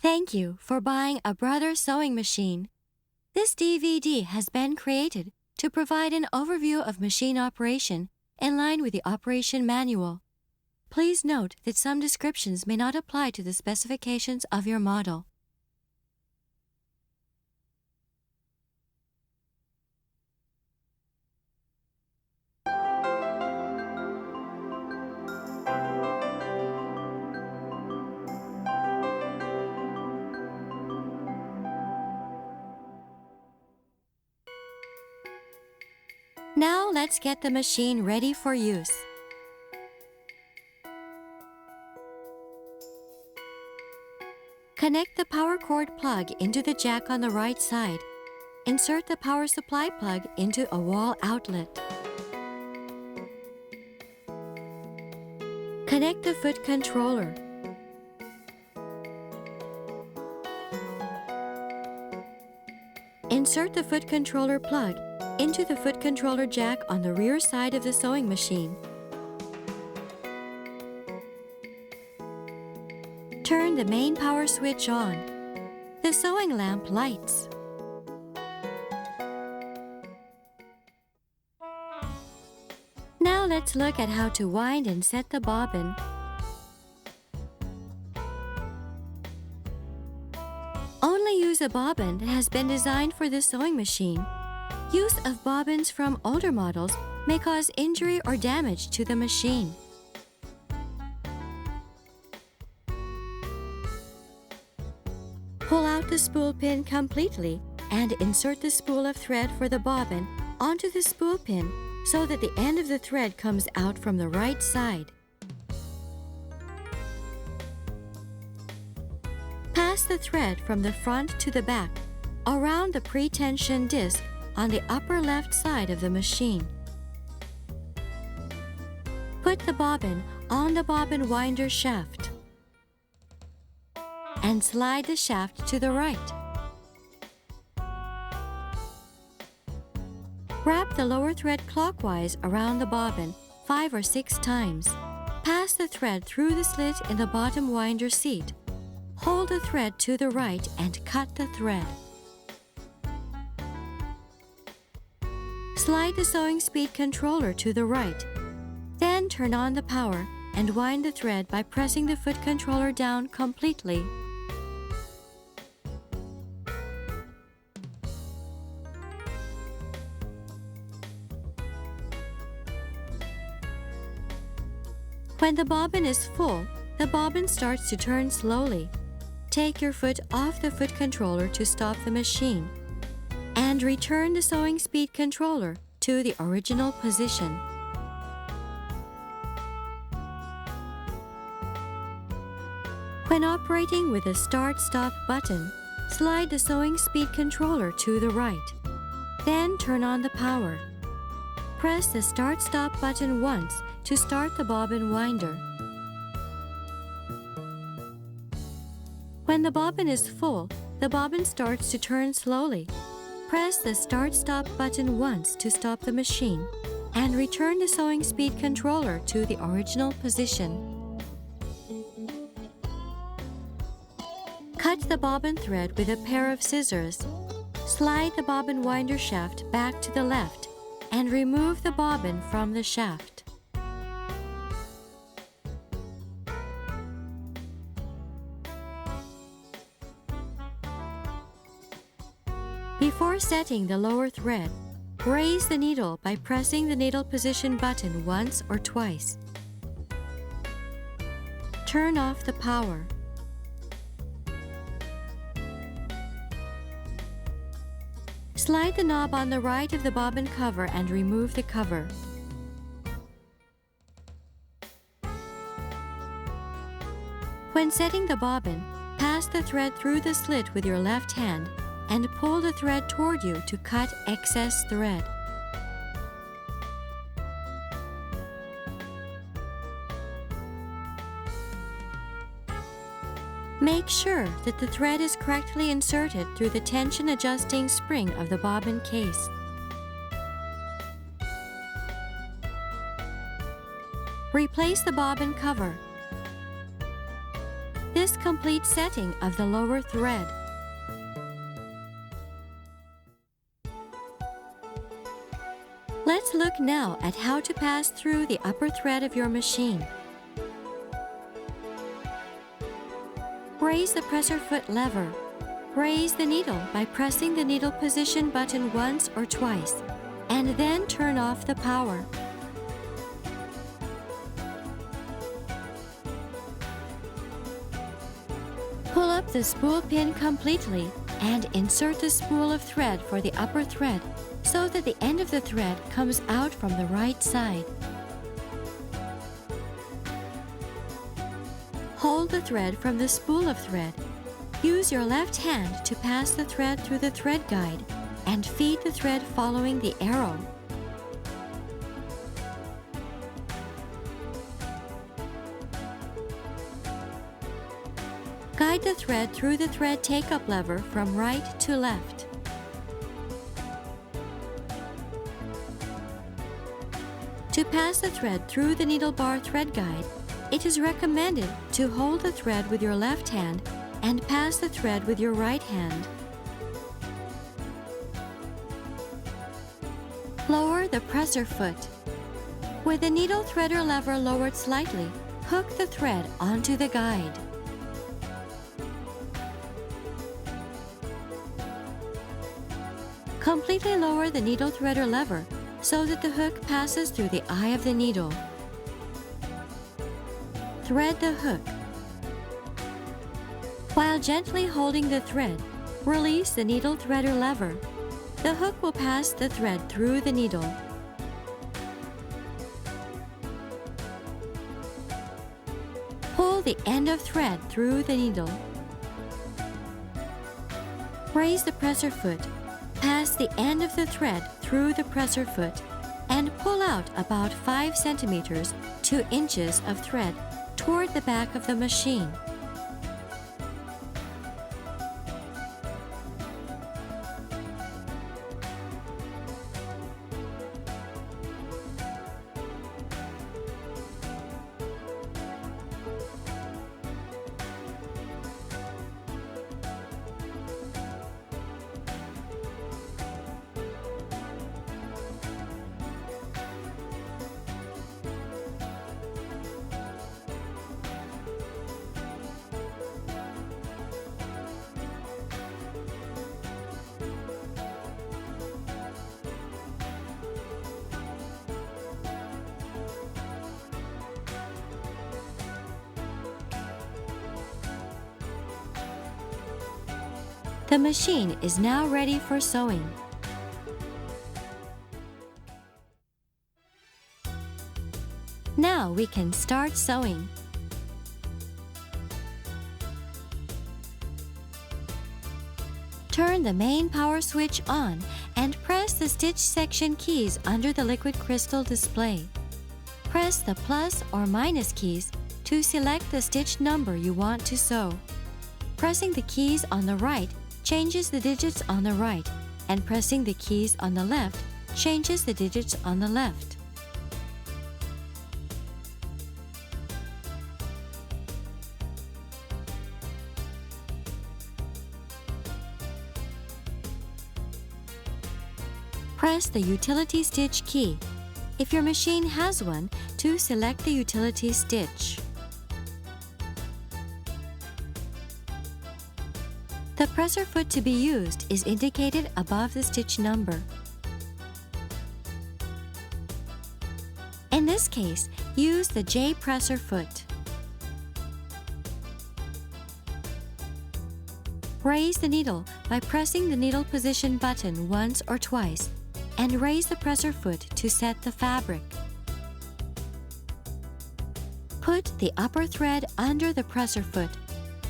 Thank you for buying a Brother sewing machine. This DVD has been created to provide an overview of machine operation in line with the operation manual. Please note that some descriptions may not apply to the specifications of your model. Now let's get the machine ready for use. Connect the power cord plug into the jack on the right side. Insert the power supply plug into a wall outlet. Connect the foot controller. Insert the foot controller plug into the foot controller jack on the rear side of the sewing machine. Turn the main power switch on. The sewing lamp lights. Now let's look at how to wind and set the bobbin. Only use a bobbin that has been designed for this sewing machine. Use of bobbins from older models may cause injury or damage to the machine. Pull out the spool pin completely and insert the spool of thread for the bobbin onto the spool pin so that the end of the thread comes out from the right side. Pass the thread from the front to the back around the pre-tension disc on the upper left side of the machine. Put the bobbin on the bobbin winder shaft and slide the shaft to the right. Wrap the lower thread clockwise around the bobbin 5 or 6 times. Pass the thread through the slit in the bottom winder seat. Hold the thread to the right and cut the thread. Slide the sewing speed controller to the right. Then turn on the power and wind the thread by pressing the foot controller down completely. When the bobbin is full, the bobbin starts to turn slowly. Take your foot off the foot controller to stop the machine and return the sewing speed controller to the original position. When operating with the Start-Stop button, slide the sewing speed controller to the right. Then turn on the power. Press the Start-Stop button once to start the bobbin winder. When the bobbin is full, the bobbin starts to turn slowly. Press the Start-Stop button once to stop the machine and return the sewing speed controller to the original position. Cut the bobbin thread with a pair of scissors. Slide the bobbin winder shaft back to the left and remove the bobbin from the shaft. Before setting the lower thread, raise the needle by pressing the needle position button once or twice. Turn off the power. Slide the knob on the right of the bobbin cover and remove the cover. When setting the bobbin, pass the thread through the slit with your left hand and pull the thread toward you to cut excess thread. Make sure that the thread is correctly inserted through the tension adjusting spring of the bobbin case. Replace the bobbin cover. this completes setting of the lower thread. Let's look now at how to pass through the upper thread of your machine. Raise the presser foot lever. Raise the needle by pressing the needle position button once or twice, and then turn off the power. Pull up the spool pin completely and insert the spool of thread for the upper thread so that the end of the thread comes out from the right side. Hold the thread from the spool of thread. Use your left hand to pass the thread through the thread guide and feed the thread following the arrow. Guide the thread through the thread take-up lever from right to left. To pass the thread through the needle bar thread guide, it is recommended to hold the thread with your left hand and pass the thread with your right hand. Lower the presser foot. With the needle threader lever lowered slightly, hook the thread onto the guide. Completely lower the needle threader lever so that the hook passes through the eye of the needle. Thread the hook. While gently holding the thread, release the needle threader lever. The hook will pass the thread through the needle. Pull the end of thread through the needle. Raise the presser foot. Pass the end of the thread through the presser foot and pull out about 5 centimeters, 2 inches of thread toward the back of the machine. The machine is now ready for sewing. Now we can start sewing. Turn the main power switch on and press the stitch section keys under the liquid crystal display. Press the plus or minus keys to select the stitch number you want to sew. Pressing the keys on the right changes the digits on the right, and pressing the keys on the left changes the digits on the left. Press the utility stitch key, if your machine has one, to select the utility stitch. The presser foot to be used is indicated above the stitch number. In this case, use the J presser foot. Raise the needle by pressing the needle position button once or twice, and raise the presser foot to set the fabric. Put the upper thread under the presser foot.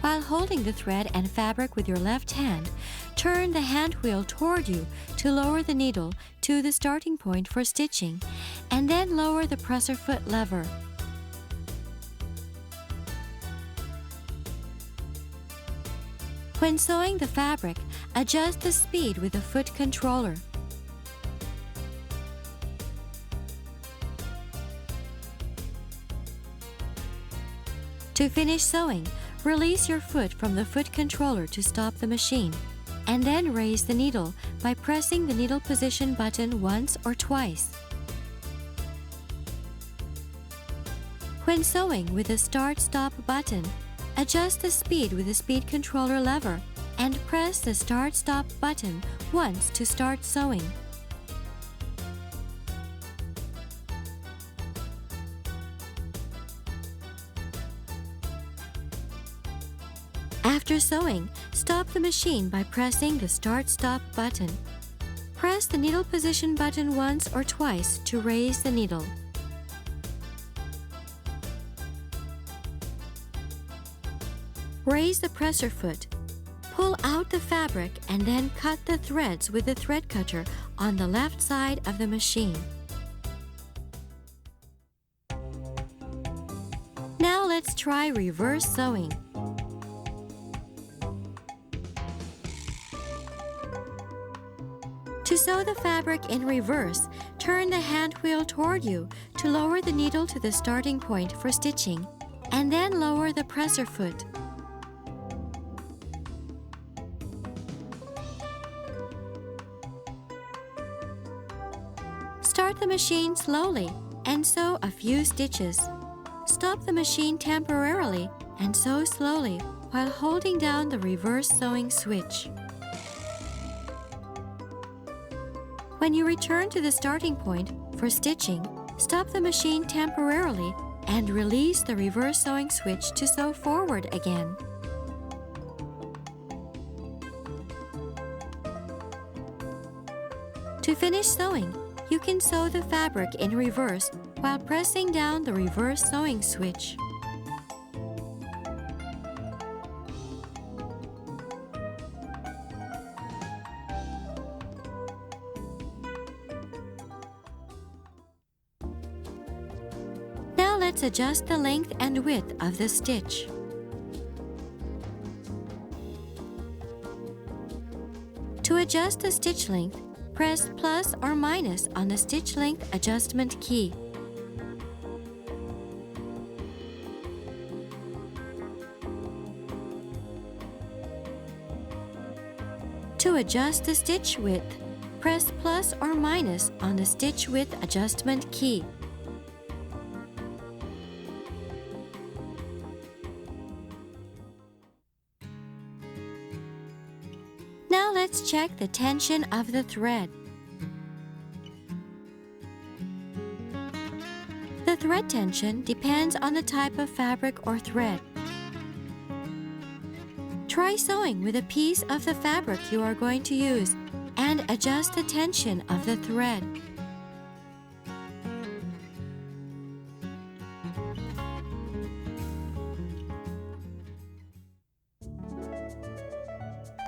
While holding the thread and fabric with your left hand, turn the hand wheel toward you to lower the needle to the starting point for stitching, and then lower the presser foot lever. When sewing the fabric, adjust the speed with the foot controller. To finish sewing, Release your foot from the foot controller to stop the machine, and then raise the needle by pressing the needle position button once or twice. When sewing with the Start-Stop button, adjust the speed with the speed controller lever and press the Start-Stop button once to start sewing. After sewing, stop the machine by pressing the Start-Stop button. Press the needle position button once or twice to raise the needle. Raise the presser foot. Pull out the fabric and then cut the threads with the thread cutter on the left side of the machine. Now let's try reverse sewing. To sew the fabric in reverse, turn the hand wheel toward you to lower the needle to the starting point for stitching, and then lower the presser foot. Start the machine slowly and sew a few stitches. Stop the machine temporarily and sew slowly while holding down the reverse sewing switch. When you return to the starting point for stitching, stop the machine temporarily and release the reverse sewing switch to sew forward again. To finish sewing, you can sew the fabric in reverse while pressing down the reverse sewing switch. Now let's adjust the length and width of the stitch. To adjust the stitch length, press plus or minus on the stitch length adjustment key. To adjust the stitch width, press plus or minus on the stitch width adjustment key. Now let's check the tension of the thread. The thread tension depends on the type of fabric or thread. Try sewing with a piece of the fabric you are going to use and adjust the tension of the thread.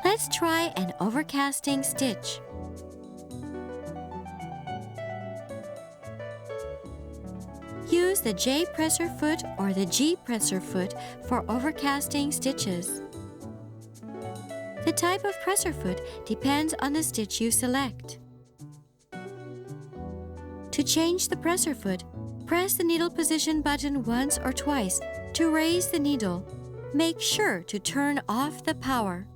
Let's try an overcasting stitch. Use the J presser foot or the G presser foot for overcasting stitches. The type of presser foot depends on the stitch you select. To change the presser foot, press the needle position button once or twice to raise the needle. Make sure to turn off the power.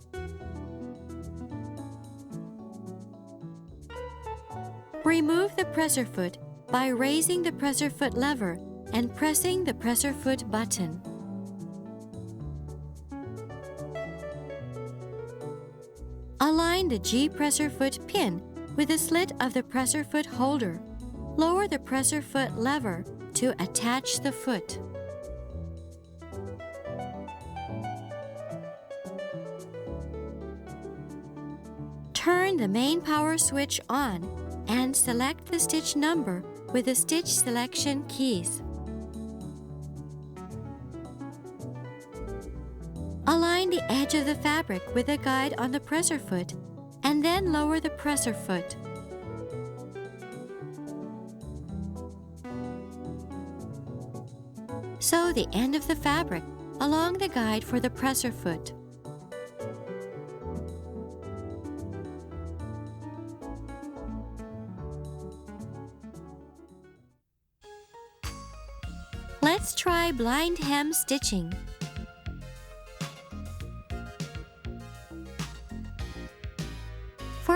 Remove the presser foot by raising the presser foot lever and pressing the presser foot button. Align the G presser foot pin with the slit of the presser foot holder. Lower the presser foot lever to attach the foot. Turn the main power switch on and select the stitch number with the stitch selection keys. Align the edge of the fabric with a guide on the presser foot and then lower the presser foot. Sew the end of the fabric along the guide for the presser foot. Let's try blind hem stitching.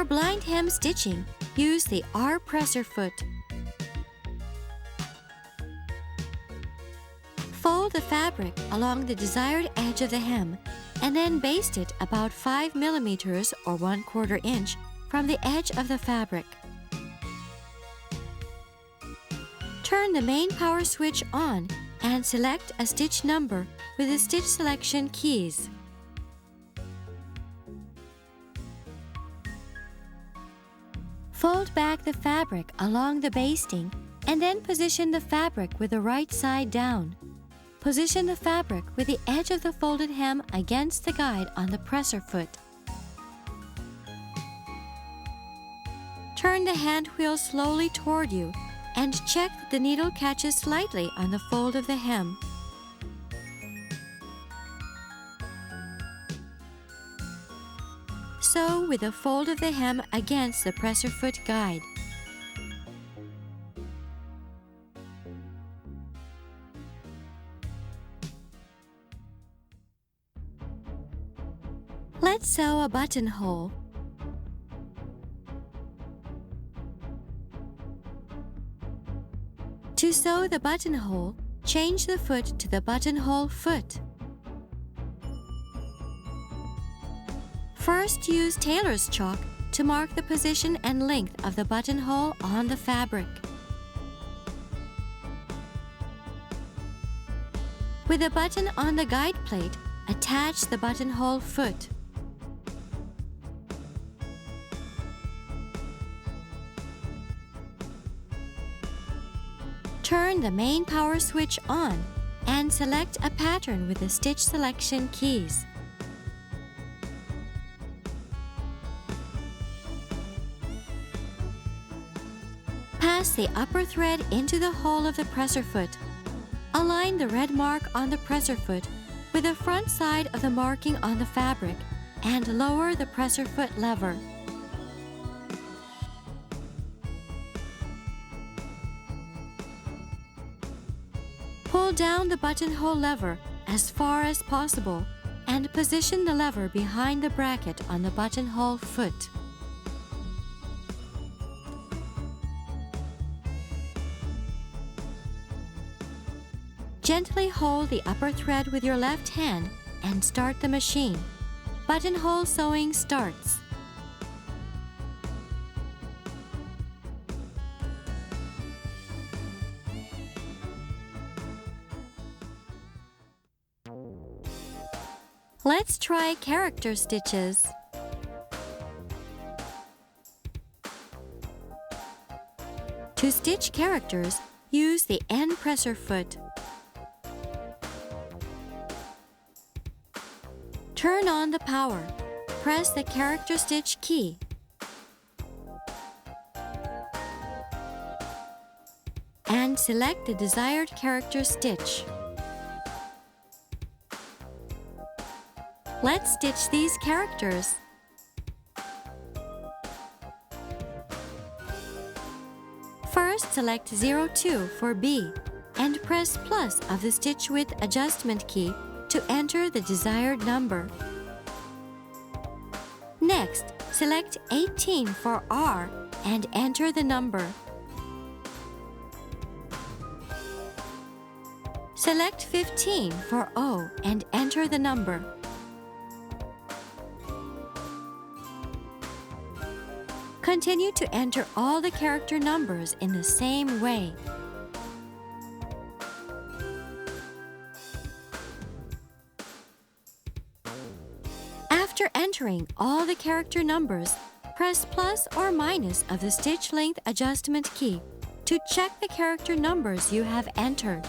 For blind hem stitching, use the R presser foot. Fold the fabric along the desired edge of the hem and then baste it about 5 mm or 1/4 inch from the edge of the fabric. Turn the main power switch on and select a stitch number with the stitch selection keys. Fold back the fabric along the basting and then position the fabric with the right side down. Position the fabric with the edge of the folded hem against the guide on the presser foot. Turn the hand wheel slowly toward you and check that the needle catches slightly on the fold of the hem. Sew with the fold of the hem against the presser foot guide. Let's sew a buttonhole. To sew the buttonhole, change the foot to the buttonhole foot. First, use tailor's chalk to mark the position and length of the buttonhole on the fabric. With the button on the guide plate, attach the buttonhole foot. Turn the main power switch on and select a pattern with the stitch selection keys. Pass the upper thread into the hole of the presser foot. Align the red mark on the presser foot with the front side of the marking on the fabric and lower the presser foot lever. Pull down the buttonhole lever as far as possible and position the lever behind the bracket on the buttonhole foot. Gently hold the upper thread with your left hand and start the machine. Buttonhole sewing starts. Let's try character stitches. To stitch characters, use the N presser foot. Turn on the power. Press the character stitch key. And select the desired character stitch. Let's stitch these characters. First, select 02 for B and press plus of the stitch width adjustment key to enter the desired number. Next, select 18 for R and enter the number. Select 15 for O and enter the number. Continue to enter all the character numbers in the same way. After entering all the character numbers, press plus or minus of the stitch length adjustment key to check the character numbers you have entered.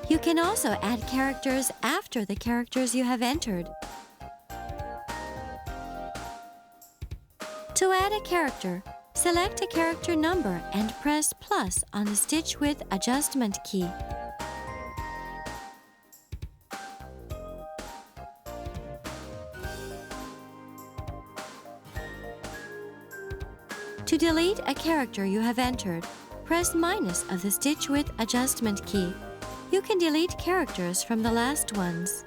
You can also add characters after the characters you have entered. To add a character, select a character number and press plus on the stitch width adjustment key. To delete a character you have entered, press minus of the stitch width adjustment key. You can delete characters from the last ones.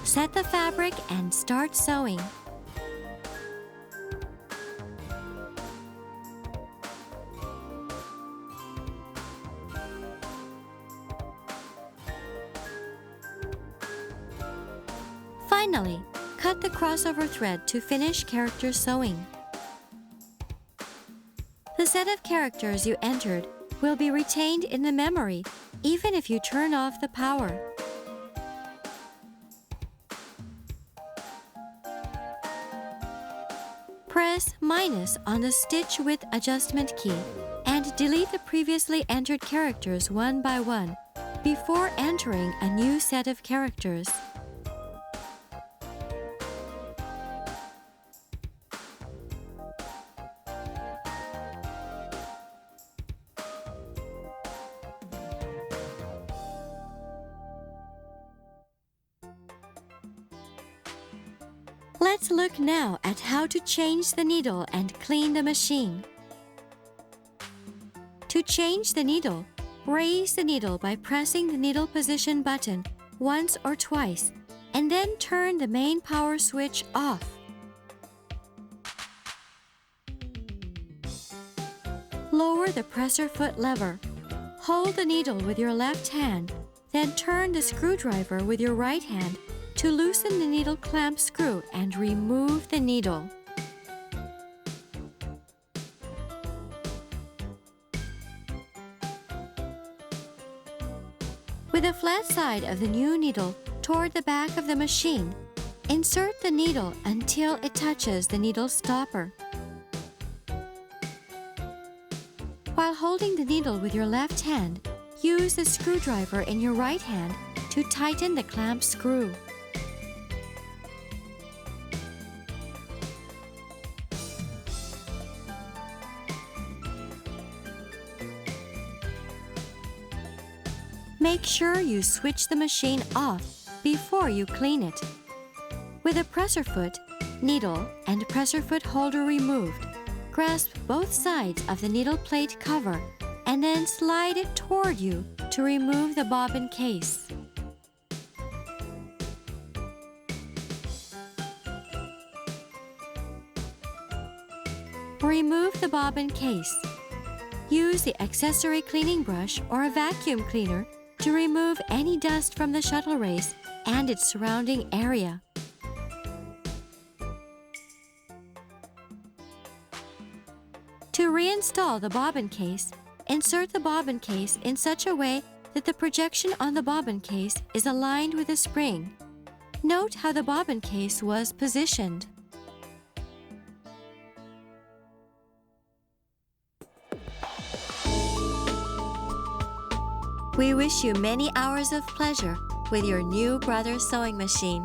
Set the fabric and start sewing. Finally, cut the crossover thread to finish character sewing. The set of characters you entered will be retained in the memory even if you turn off the power. Press minus on the stitch width adjustment key and delete the previously entered characters one by one before entering a new set of characters. Let's look now at how to change the needle and clean the machine. To change the needle, raise the needle by pressing the needle position button once or twice, and then turn the main power switch off. Lower the presser foot lever. Hold the needle with your left hand, then turn the screwdriver with your right hand to loosen the needle clamp screw and remove the needle. With the flat side of the new needle toward the back of the machine, insert the needle until it touches the needle stopper. While holding the needle with your left hand, use the screwdriver in your right hand to tighten the clamp screw. Make sure you switch the machine off before you clean it. With a presser foot, needle, and presser foot holder removed, grasp both sides of the needle plate cover and then slide it toward you to remove the bobbin case. Remove the bobbin case. Use the accessory cleaning brush or a vacuum cleaner to remove any dust from the shuttle race and its surrounding area. To reinstall the bobbin case, insert the bobbin case in such a way that the projection on the bobbin case is aligned with the spring. Note how the bobbin case was positioned. We wish you many hours of pleasure with your new Brothers sewing machine.